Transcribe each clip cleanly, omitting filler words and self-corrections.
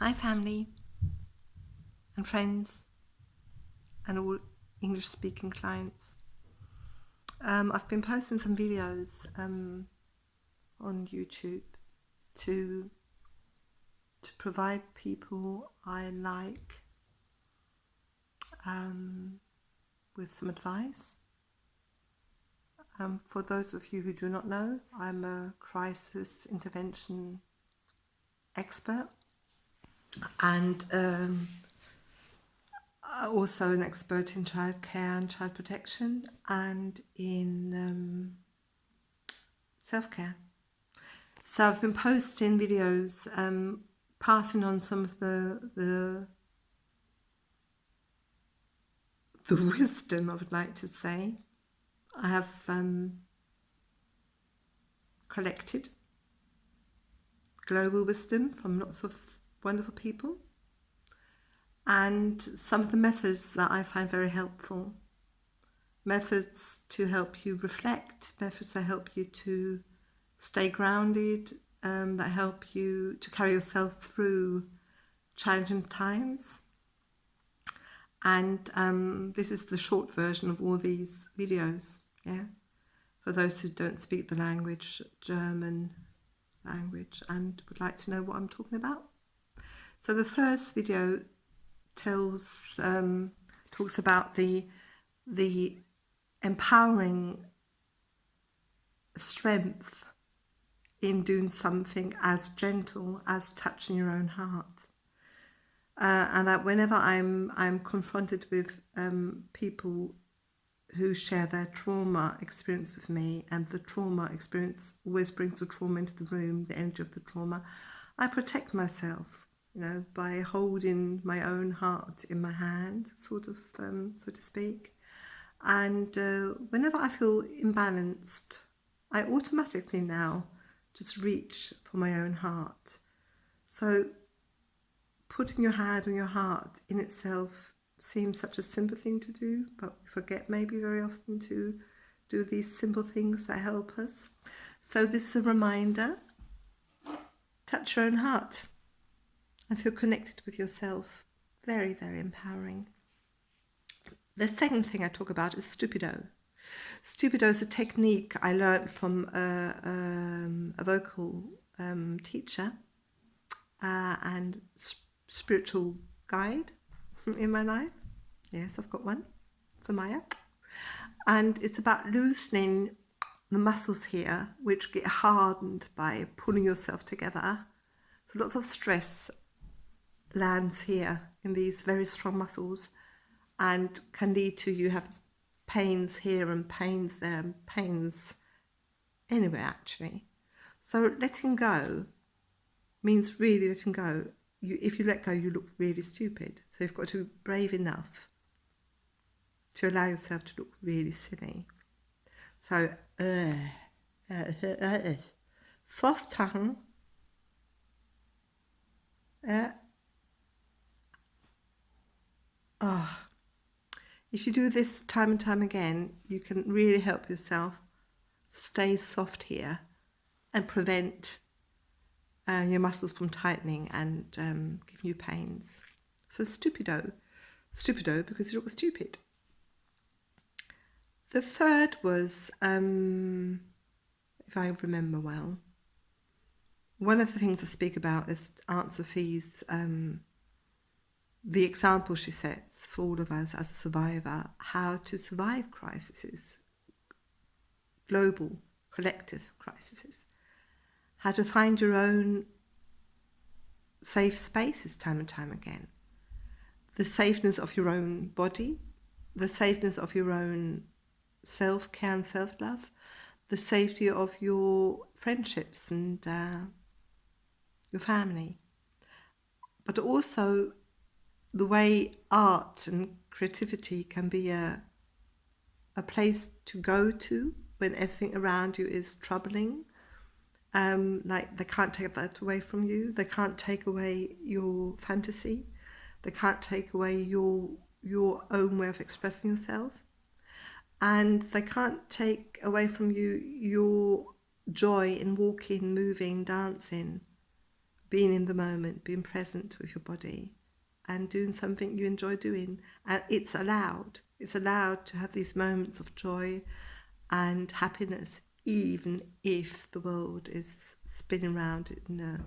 Hi family and friends and all English speaking clients. I've been posting some videos on YouTube to provide people I like with some advice. For those of you who do not know, I'm a crisis intervention expert and also an expert in childcare and child protection and in self-care. So I've been posting videos, passing on some of the wisdom, I would like to say. I have collected global wisdom from lots of wonderful people, and some of the methods that I find very helpful. Methods to help you reflect, methods that help you to stay grounded, that help you to carry yourself through challenging times. And this is the short version of all these videos, yeah, for those who don't speak the language, German language, and would like to know what I'm talking about. So the first video talks about the empowering strength in doing something as gentle as touching your own heart. And that whenever I'm confronted with people who share their trauma experience with me, and the trauma experience always brings the trauma into the room, the energy of the trauma, I protect myself, by holding my own heart in my hand, sort of, so to speak. And whenever I feel imbalanced, I automatically now just reach for my own heart. So putting your hand on your heart in itself seems such a simple thing to do, but we forget maybe very often to do these simple things that help us. So this is a reminder: touch your own heart and feel connected with yourself. Very, very empowering. The second thing I talk about is Stupido. Stupido is a technique I learned from a vocal teacher and spiritual guide in my life. Yes, I've got one, Samaya. And it's about loosening the muscles here, which get hardened by pulling yourself together. So lots of stress lands here in these very strong muscles and can lead to you have pains here and pains there and pains anywhere, actually. So letting go means really letting go. If you let go, you look really stupid. So you've got to be brave enough to allow yourself to look really silly. So, soft tongue. If you do this time and time again, you can really help yourself stay soft here and prevent your muscles from tightening and giving you pains. So stupido because you look stupid. The third was, if I remember well, one of the things I speak about is Aunt Sophie's, the example she sets for all of us as a survivor, how to survive crises, global, collective crises, how to find your own safe spaces time and time again, the safeness of your own body, the safeness of your own self-care and self-love, the safety of your friendships and your family, but also the way art and creativity can be a place to go to when everything around you is troubling. Like they can't take that away from you. They can't take away your fantasy. They can't take away your own way of expressing yourself. And they can't take away from you your joy in walking, moving, dancing, being in the moment, being present with your body and doing something you enjoy doing. And it's allowed. It's allowed to have these moments of joy and happiness, even if the world is spinning around in a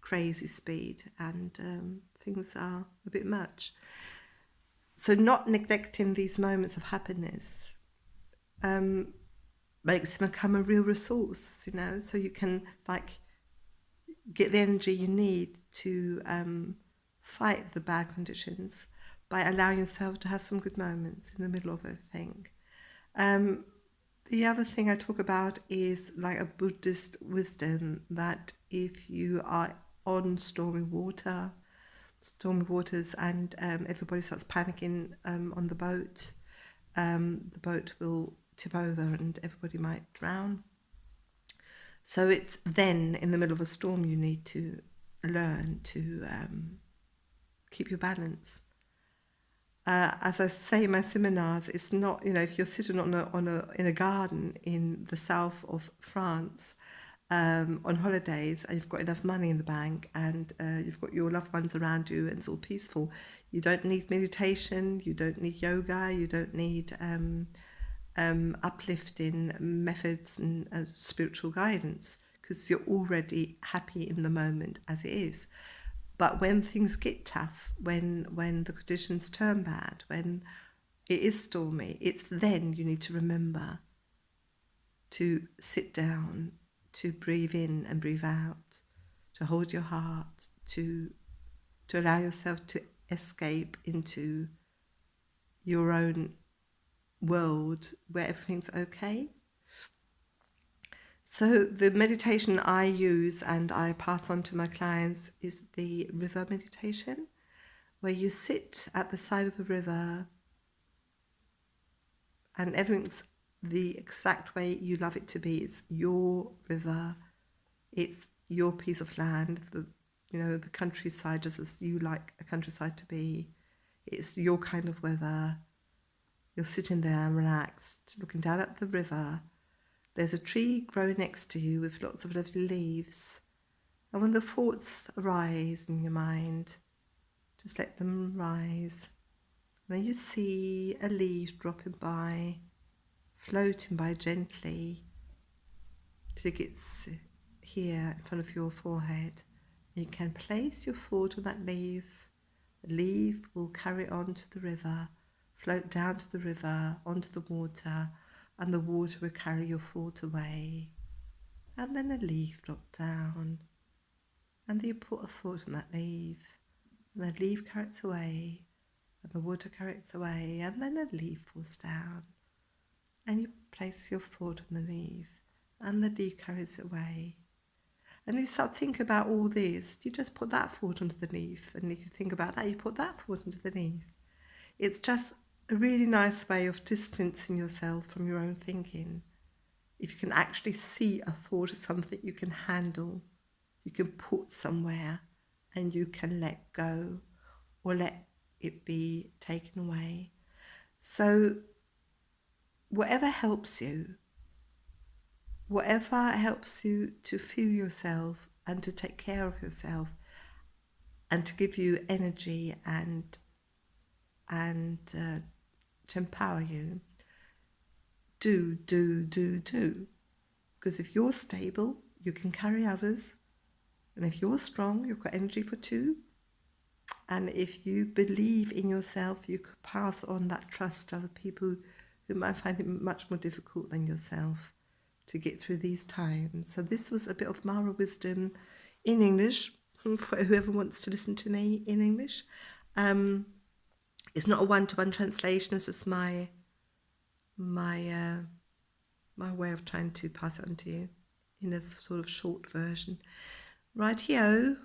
crazy speed and things are a bit much. So not neglecting these moments of happiness makes them become a real resource, you know, so you can get the energy you need to fight the bad conditions by allowing yourself to have some good moments in the middle of everything. The other thing I talk about is like a Buddhist wisdom that if you are on stormy waters and everybody starts panicking on the boat will tip over and everybody might drown. So it's then in the middle of a storm you need to learn to keep your balance. As I say in my seminars, it's not, you know, if you're sitting in a garden in the south of France on holidays and you've got enough money in the bank and you've got your loved ones around you and it's all peaceful, you don't need meditation, you don't need yoga, you don't need uplifting methods and spiritual guidance, because you're already happy in the moment as it is. But when things get tough, when the conditions turn bad, when it is stormy, it's then you need to remember to sit down, to breathe in and breathe out, to hold your heart, to allow yourself to escape into your own world where everything's okay. So the meditation I use and I pass on to my clients is the river meditation, where you sit at the side of the river and everything's the exact way you love it to be. It's your river, it's your piece of land, the countryside just as you like a countryside to be. It's your kind of weather. You're sitting there relaxed, looking down at the river. There's a tree growing next to you with lots of lovely leaves. And when the thoughts arise in your mind, just let them rise. And then you see a leaf dropping by, floating by gently till it gets here in front of your forehead. You can place your thought on that leaf. The leaf will carry on to the river, float down to the river, onto the water, and the water will carry your thought away. And then a leaf dropped down, and you put a thought on that leaf, and the leaf carries away, and the water carries away, and then a leaf falls down, and you place your thought on the leaf, and the leaf carries it away. And you start thinking about all this, you just put that thought onto the leaf, and if you think about that, you put that thought onto the leaf. It's just a really nice way of distancing yourself from your own thinking. If you can actually see a thought as something you can handle, you can put somewhere, and you can let go or let it be taken away. So whatever helps you to feel yourself and to take care of yourself and to give you energy and to empower you, do. Because if you're stable, you can carry others. And if you're strong, you've got energy for two. And if you believe in yourself, you could pass on that trust to other people who might find it much more difficult than yourself to get through these times. So this was a bit of Mara wisdom in English for whoever wants to listen to me in English. It's not a one-to-one translation. It's just my way of trying to pass it on to you in a sort of short version. Rightio,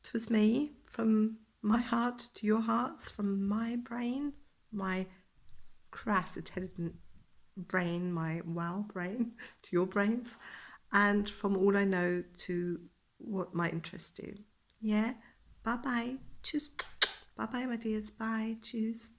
it was me, from my heart to your hearts, from my brain, my crass, intelligent brain, my wow brain, to your brains, and from all I know to what might interest you. Yeah? Bye-bye. Tschüss. Bye-bye, my dears. Bye. Tschüss.